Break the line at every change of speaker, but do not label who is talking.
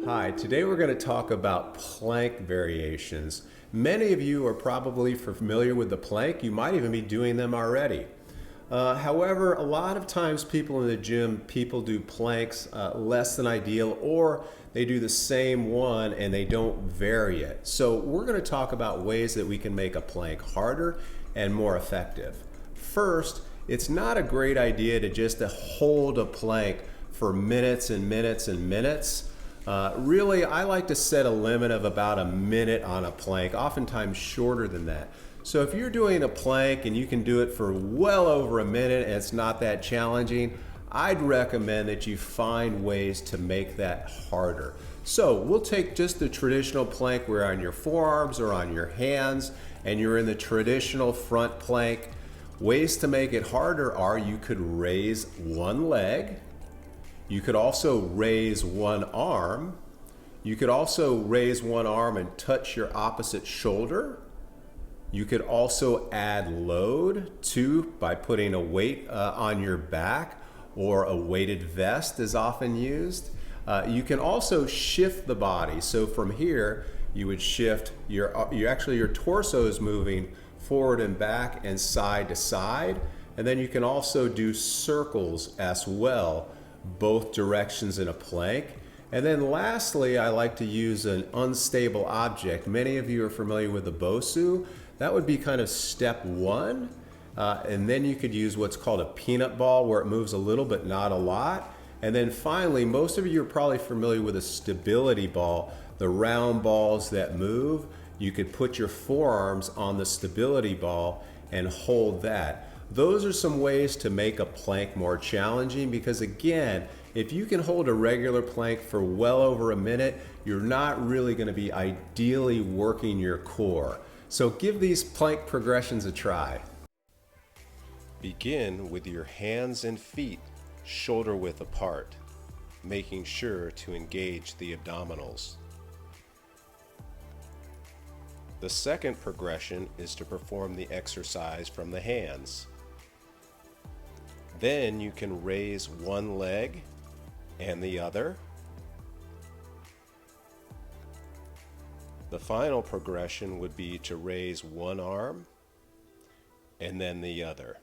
Hi, today we're going to talk about plank variations. Many of you are probably familiar with the plank. You might even be doing them already. However, a lot of times people in the gym, people do planks less than ideal, or they do the same one and they don't vary it. So we're going to talk about ways that we can make a plank harder and more effective. First, it's not a great idea to just hold a plank for minutes and minutes and minutes. Really, I like to set a limit of about a minute on a plank, oftentimes shorter than that. So if you're doing a plank and you can do it for well over a minute and it's not that challenging, I'd recommend that you find ways to make that harder. So we'll take just the traditional plank where on your forearms or on your hands and you're in the traditional front plank. Ways to make it harder are you could raise one leg. You could also raise one arm. You could also raise one arm and touch your opposite shoulder. You could also add load too by putting a weight on your back, or a weighted vest is often used. You can also shift the body. So from here, you would shift your torso is moving forward and back and side to side. And then you can also do circles as well, both directions in a plank. And then lastly, I like to use an unstable object. Many of you are familiar with the BOSU. That would be kind of step one. And then you could use what's called a peanut ball, where it moves a little but not a lot. And then finally, most of you are probably familiar with a stability ball, the round balls that move. You could put your forearms on the stability ball and hold that. Those are some ways to make a plank more challenging, because again, if you can hold a regular plank for well over a minute, you're not really going to be ideally working your core. So give these plank progressions a try. Begin with your hands and feet shoulder width apart, making sure to engage the abdominals. The second progression is to perform the exercise from the hands. Then you can raise one leg and the other. The final progression would be to raise one arm and then the other.